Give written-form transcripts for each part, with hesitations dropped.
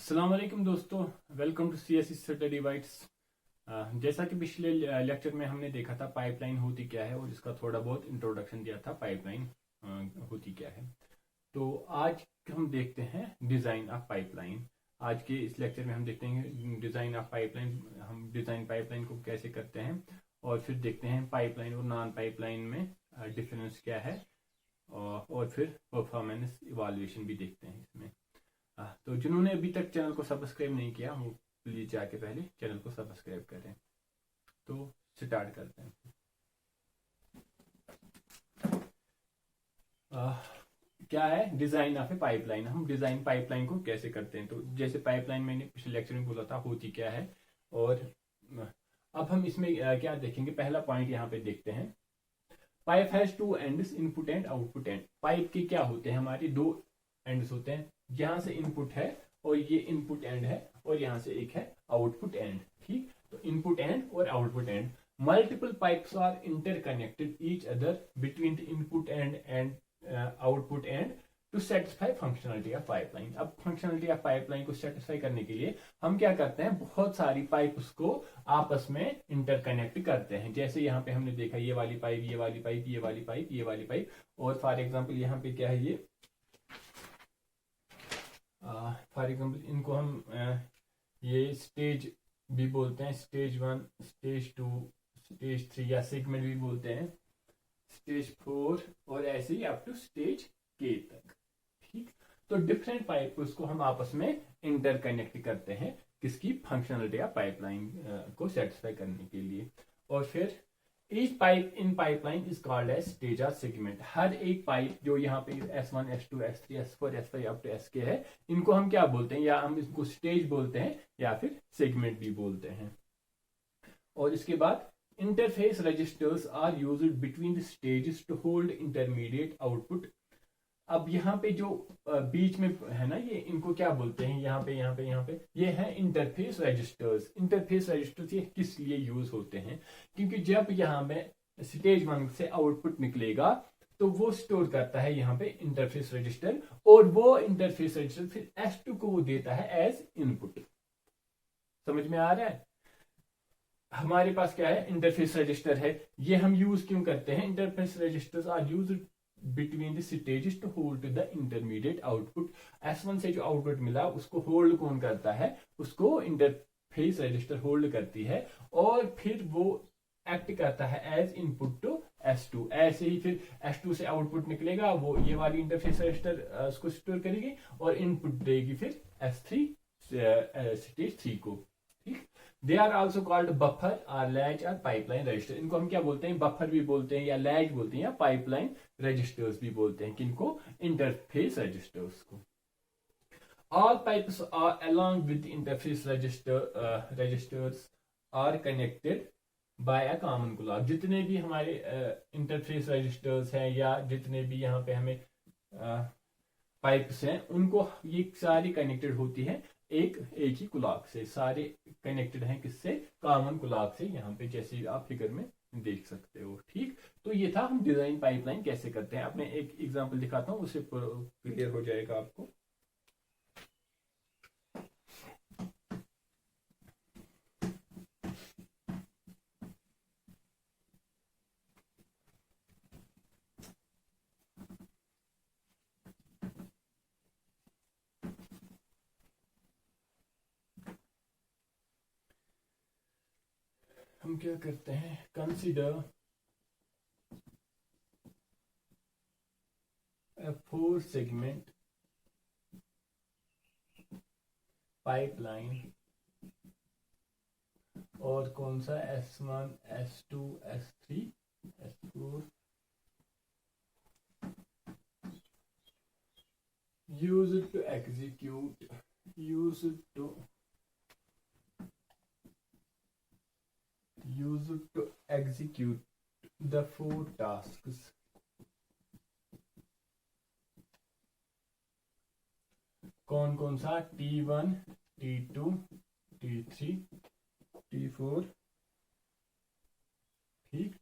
अस्सलाम वालेकुम दोस्तों, welcome to CSC Study Bytes. जैसा कि पिछले लेक्चर में हमने देखा था पाइपलाइन होती क्या है और इसका थोड़ा बहुत इंट्रोडक्शन दिया था पाइपलाइन होती क्या है। तो आज हम देखते हैं डिज़ाइन ऑफ पाइपलाइन। आज के इस लेक्चर में हम देखते हैं डिज़ाइन ऑफ पाइपलाइन, हम डिज़ाइन पाइपलाइन को कैसे करते हैं और फिर देखते हैं पाइपलाइन और नॉन पाइपलाइन में डिफरेंस क्या है और फिर परफॉर्मेंस इवाल्यूएशन भी देखते हैं इसमें। तो जिन्होंने अभी तक चैनल को सब्सक्राइब नहीं किया वो प्लीज जाके पहले चैनल को सब्सक्राइब करें। तो स्टार्ट करते हैं। क्या है डिजाइन ऑफ ए पाइपलाइन, हम डिजाइन पाइपलाइन को कैसे करते हैं। तो जैसे पाइपलाइन मैंने पिछले लेक्चर में बोला था होती क्या है, और अब हम इसमें क्या देखेंगे। पहला पॉइंट यहाँ पे देखते हैं, pipe has two ends, input end output and. Pipe के क्या होते हैं, हमारे दो एंड्स होते हैं। यहां से इनपुट है और ये इनपुट एंड है, और यहां से एक है आउटपुट एंड। ठीक, तो इनपुट एंड और output end. Multiple pipes are interconnected each other between the input end output end to satisfy functionality of pipeline. अब फंक्शनलिटी ऑफ पाइपलाइन को सेटिस्फाई करने के लिए हम क्या करते हैं, बहुत सारी पाइप्स को आपस में इंटरकनेक्ट करते हैं। जैसे यहाँ पे हमने देखा ये वाली पाइप, ये वाली पाइप, ये वाली पाइप, ये वाली पाइप, और फॉर एग्जाम्पल यहाँ पे क्या है, ये फॉर एग्जाम्पल इनको हम ये स्टेज भी बोलते हैं, स्टेज 1, स्टेज 2, स्टेज 3, या सेगमेंट भी बोलते हैं, स्टेज 4, और ऐसे ही अप टू स्टेज के तक। ठीक, तो डिफरेंट पाइप्स को हम आपस में इंटरकनेक्ट करते हैं किसकी, फंक्शनलिटी या पाइपलाइन को सेटिस्फाई करने के लिए। और फिर each pipe in pipeline is called as stage और सेगमेंट। हर एक पाइप जो यहाँ पे S1, S2, S3, S4, S5 up to SK है, इनको हम क्या बोलते हैं, या हम इसको स्टेज बोलते हैं या फिर सेगमेंट भी बोलते हैं। और इसके बाद interface registers are used between the stages to hold intermediate output. अब यहाँ पे जो बीच में है ना, ये इनको क्या बोलते हैं, यहाँ पे ये है इंटरफेस रजिस्टर्स। इंटरफेस रजिस्टर्स ये किस लिए यूज होते हैं, क्योंकि जब यहाँ पे स्टेज 1 से आउटपुट निकलेगा तो वो स्टोर करता है यहाँ पे इंटरफेस रजिस्टर, और वो इंटरफेस रजिस्टर फिर S2 को वो देता है एज इनपुट। समझ में आ रहा है। हमारे पास क्या है, इंटरफेस रजिस्टर है। ये हम यूज क्यों करते हैं, interface registers are used between the stages to hold the intermediate output. S1 से जो आउटपुट मिला उसको होल्ड कौन करता है, उसको इंटरफेस रजिस्टर होल्ड करती है, और फिर वो एक्ट करता है एज इनपुट टू S2। ऐसे ही फिर S2 से आउटपुट निकलेगा, वो ये वाली इंटरफेस रजिस्टर उसको स्टोर करेगी और इनपुट देगी फिर S3 स्टेज 3 को। ठीक, they are also called buffer और लैच और पाइपलाइन रजिस्टर। इनको हम क्या बोलते हैं, बफर भी बोलते हैं, या लैच बोलते हैं, या पाइपलाइन रजिस्टर्स भी बोलते हैं। किनको, इंटरफेस रजिस्टर्स को। All pipes are along with interface registers are connected by a common clock. जितने भी हमारे इंटरफेस रजिस्टर्स हैं, या जितने भी यहाँ पे हमें पाइप्स हैं, उनको ये सारी कनेक्टेड होती है एक ही क्लॉक से। सारे कनेक्टेड हैं किससे, कॉमन क्लॉक से। यहाँ पे जैसे आप फिगर में देख सकते हो। ठीक, तो ये था हम डिजाइन पाइपलाइन कैसे करते हैं। अपने एक एग्जांपल दिखाता हूँ, उससे क्लियर हो जाएगा आपको। हम क्या करते हैं, कंसीडर a 4 segment पाइपलाइन, और कौन सा, S1, S2, S3, S4, used to execute the 4 tasks कौन कौन सा, T1, T2, T3, T4। ठीक,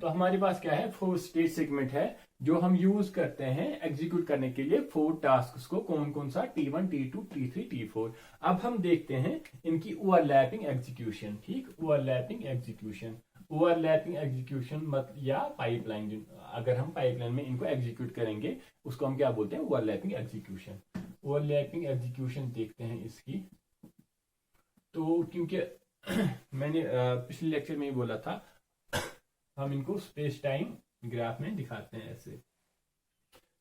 तो हमारे पास क्या है, 4 स्टेज सेगमेंट है जो हम यूज करते हैं एग्जीक्यूट करने के लिए 4 टास्क को। कौन कौन सा, T1, T2, T3, T4। अब हम देखते हैं इनकी ओवरलैपिंग एग्जीक्यूशन। ठीक, ओवरलैपिंग एग्जीक्यूशन, ओवरलैपिंग एग्जीक्यूशन मत या पाइपलाइन, अगर हम पाइपलाइन में इनको एग्जीक्यूट करेंगे उसको हम क्या बोलते हैं, ओवरलैपिंग एग्जीक्यूशन। ओवरलैपिंग एग्जीक्यूशन देखते हैं इसकी। तो क्योंकि मैंने पिछले लेक्चर में ही बोला था हम इनको स्पेस टाइम ग्राफ में दिखाते हैं ऐसे।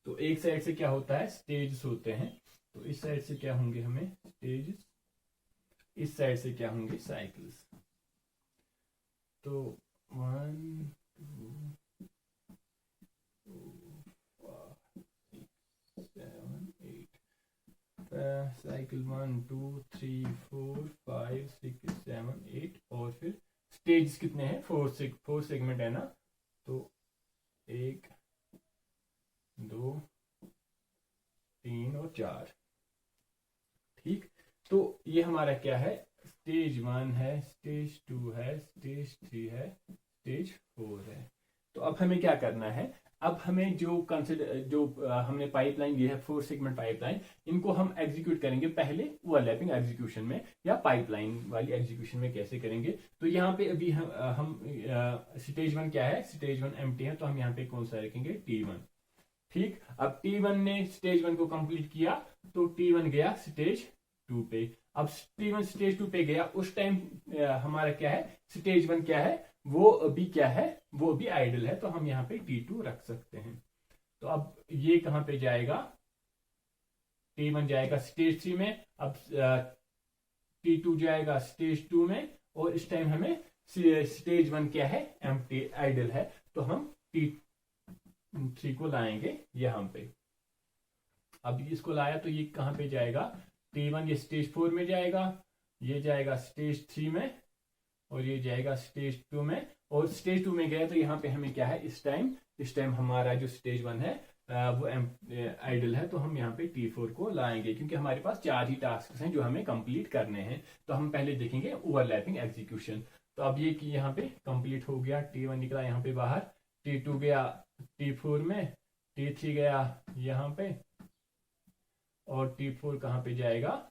तो एक साइड से क्या होता है, स्टेजेस होते हैं। तो इस साइड से क्या होंगे हमें स्टेजेस, इस साइड से क्या होंगे साइकिल्स। तो 1 2 7 8 साइकिल 1 2 3 4 5 6 7 8 और फिर स्टेज कितने हैं, 4 सेगमेंट है ना। तो 1 2 3 और 4। ठीक, तो ये हमारा क्या है, स्टेज 1 है, स्टेज 2 है, स्टेज 3 है, स्टेज 4 है। तो अब हमें क्या करना है, अब हमें जो हमने पाइपलाइन ली है 4 सेगमेंट पाइपलाइन, इनको हम एग्जीक्यूट करेंगे पहले ओवरलैपिंग एग्जीक्यूशन में या पाइपलाइन वाली एग्जीक्यूशन में। कैसे करेंगे, तो यहाँ पे अभी हम स्टेज 1 क्या है, स्टेज 1 एम्प्टी है, तो हम यहाँ पे कौन सा रखेंगे, T1। ठीक, अब T1 ने स्टेज 1 को कंप्लीट किया तो T1 गया स्टेज 2 पे। अब T1 स्टेज 2 पे गया, उस टाइम हमारा क्या है, स्टेज 1 क्या है, वो अभी क्या है, वो अभी आइडल है, तो हम यहाँ पे T2 रख सकते हैं। तो अब ये कहां पे जाएगा, T1 जाएगा स्टेज 3 में, अब T2 जाएगा स्टेज 2 में, और इस टाइम हमें स्टेज 1 क्या है, एम्प्टी आइडल है, तो हम T3 को लाएंगे यहां पे। अब इसको लाया तो ये कहां पे जाएगा, T1 ये स्टेज 4 में जाएगा, ये जाएगा स्टेज 3 में, और ये जाएगा स्टेज 2 में। और स्टेज 2 में गया तो यहाँ पे हमें क्या है, इस टाइम हमारा जो स्टेज 1 है वो आइडल है, तो हम यहाँ पे T4 को लाएंगे, क्योंकि हमारे पास 4 ही टास्क हैं जो हमें कंप्लीट करने हैं। तो हम पहले देखेंगे ओवरलैपिंग एग्जीक्यूशन। तो अब ये कि यहाँ पे कंप्लीट हो गया, T1 निकला यहाँ पे बाहर, T2 गया T4 में, T3 गया यहाँ पे, और T4 कहाँ पे जाएगा,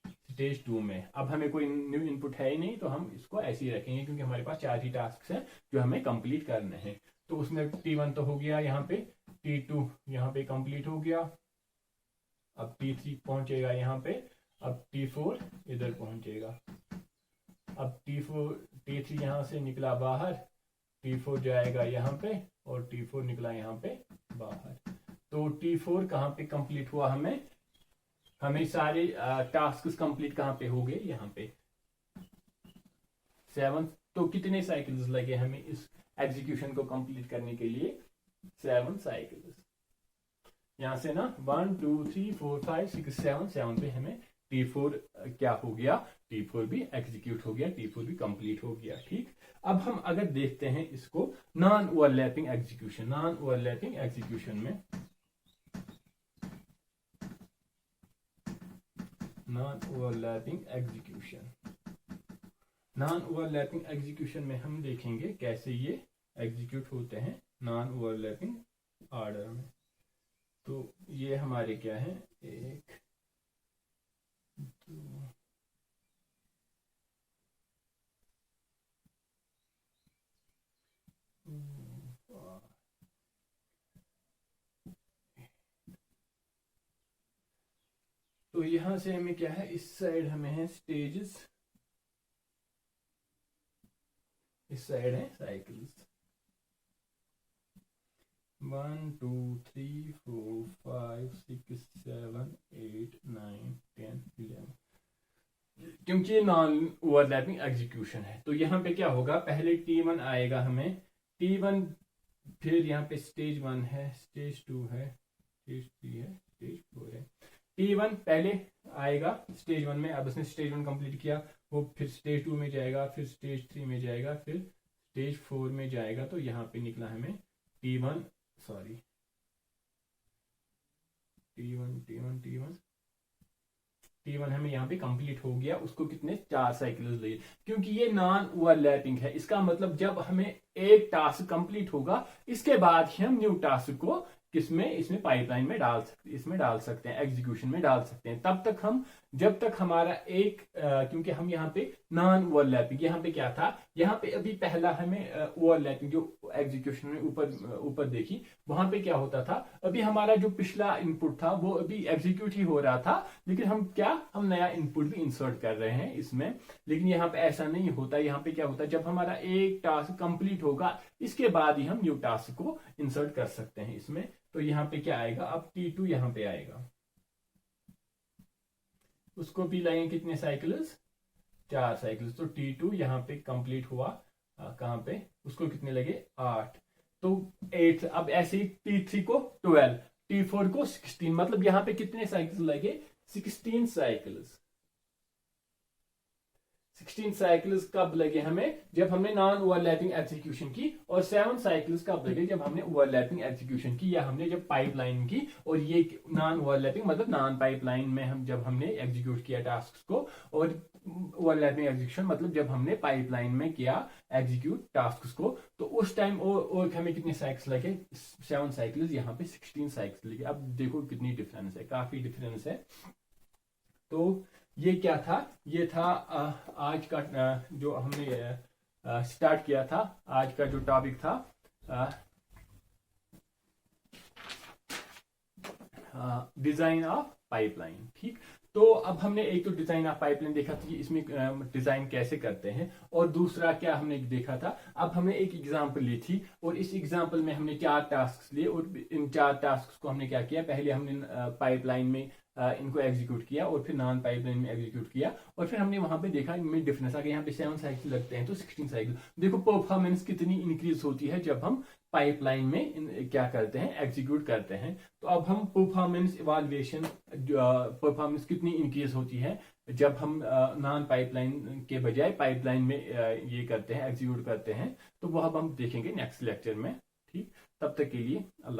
स्टेज 2 में। अब हमें कोई न्यू इनपुट है ही नहीं, तो हम इसको ऐसे ही रखेंगे, क्योंकि हमारे पास 4 ही टास्क हैं जो हमें कंप्लीट करने हैं। तो उसमें T1 तो हो गया यहाँ पे, T2 यहाँ पे कंप्लीट हो गया, अब T3 पहुंचेगा यहाँ पे, अब T4 इधर पहुंचेगा। अब T3 यहाँ से निकला बाहर, T4 जाएगा यहाँ पे, और T4 निकला यहाँ पे बाहर। तो T4 कहाँ पे कंप्लीट हुआ, हमें सारे टास्क कंप्लीट कहाँ पे हो गए, यहाँ पे 7। तो कितने साइकिल्स लगे हमें इस एग्जीक्यूशन को कंप्लीट करने के लिए, 7 साइकिल्स। यहां से ना 1 2 3 4 5 6 7 पे हमें T4 क्या हो गया, T4 भी एग्जीक्यूट हो गया, T4 भी कंप्लीट हो गया। ठीक, अब हम अगर देखते हैं इसको non overlapping execution, non overlapping execution में, non overlapping execution, non overlapping execution में हम देखेंगे कैसे ये एग्जीक्यूट होते हैं नॉन ओवरलैपिंग ऑर्डर में। तो ये हमारे क्या है, 1 2 तो यहां से हमें क्या है, इस साइड हमें है स्टेजेस, इस साइड है साइकिल्स। 1 2 3 4 5 6 7 8 9 10 11। क्योंकि नॉन ओवरलैपिंग एग्जीक्यूशन है, तो यहाँ पे क्या होगा, पहले T1 आएगा हमें, T1 फिर यहाँ पे स्टेज 1 है, स्टेज 2 है, स्टेज 3 है, स्टेज 4 है। T1 पहले आएगा स्टेज 1 में, अब उसने स्टेज 1 कंप्लीट किया, वो फिर स्टेज 2 में जाएगा, फिर स्टेज 3 में जाएगा, फिर स्टेज 4 में जाएगा। तो यहाँ पे निकला हमें T1 T1 T1 हमें यहाँ पे कंप्लीट हो गया, उसको कितने 4 साइकिल्स लगे, क्योंकि ये नॉन ओवरलैपिंग है। इसका मतलब जब हमें एक टास्क कंप्लीट होगा इसके बाद ही हम न्यू टास्क को किसमें, इसमें पाइपलाइन में डाल सकते हैं, एग्जीक्यूशन में डाल सकते हैं। तब तक हम, जब तक हमारा एक क्योंकि हम यहाँ पे नॉन ओवरलैपिंग, यहाँ पे क्या था, यहाँ पे अभी पहला हमें ओवरलैपिंग जो एग्जीक्यूशन में ऊपर देखी, वहां पे क्या होता था, अभी हमारा जो पिछला इनपुट था वो अभी एग्जीक्यूट ही हो रहा था, लेकिन हम नया इनपुट भी इंसर्ट कर रहे हैं इसमें। लेकिन यहाँ पे ऐसा नहीं होता, यहाँ पे क्या होता है, जब हमारा एक टास्क कंप्लीट होगा इसके बाद ही हम न्यू टास्क को इंसर्ट कर सकते हैं इसमें। तो यहाँ पे क्या आएगा, अब T2 यहाँ पे आएगा, उसको भी लगेंगे कितने साइकिल्स, 4 साइकिल्स। तो T2 यहाँ पे कंप्लीट हुआ, कहां पे, उसको कितने लगे 8, तो 8। अब ऐसे ही T3 को 12, T4 को 16, मतलब यहाँ पे कितने साइकिल्स लगे, 16 साइकिल्स। 16 साइकिल्स कब लगे हमें, जब हमने नॉन ओवरलैपिंग एग्जीक्यूशन की, और 7 साइकिल्स कब लगे, जब हमने ओवरलैपिंग एग्जीक्यूशन की, या हमने जब पाइपलाइन की। और ये नॉन ओवरलैपिंग मतलब नॉन पाइपलाइन में जब हमने एग्जीक्यूट किया टास्क को, और ओवरलैपिंग एग्जीक्यूशन मतलब जब हमने पाइपलाइन में किया एग्जीक्यूट टास्क को, तो उस टाइम और हमें कितने साइकिल्स लगे, 7 साइकिल्स, यहाँ पे 16 साइकिल्स लगे। अब देखो कितनी डिफरेंस है, काफी डिफरेंस है। तो ये क्या था, ये था आज का जो हमने स्टार्ट किया था, आज का जो टॉपिक था डिजाइन ऑफ पाइपलाइन। ठीक, तो अब हमने एक तो डिजाइन ऑफ पाइपलाइन देखा था कि इसमें डिजाइन कैसे करते हैं, और दूसरा क्या हमने देखा था, अब हमने एक एग्जांपल ली थी, और इस एग्जांपल में हमने 4 टास्क लिए, और इन 4 टास्क को हमने क्या किया, पहले हमने पाइपलाइन में इनको एग्जीक्यूट किया, और फिर नॉन पाइपलाइन में एग्जीक्यूट किया, और फिर हमने वहां पे देखा इनमें डिफरेंस आ गया। यहाँ पे 7 साइकिल लगते हैं तो 16 साइकिल। देखो परफॉर्मेंस कितनी इंक्रीज होती है जब हम पाइपलाइन में क्या करते हैं, एग्जीक्यूट करते हैं। तो अब हम परफॉर्मेंस इवैल्यूएशन, परफॉर्मेंस कितनी इंक्रीज होती है जब हम नॉन पाइपलाइन के बजाय पाइपलाइन में ये करते हैं, एग्जीक्यूट करते हैं। तो वह अब हम देखेंगे नेक्स्ट लेक्चर में। ठीक, तब तक के लिए अल्लाह।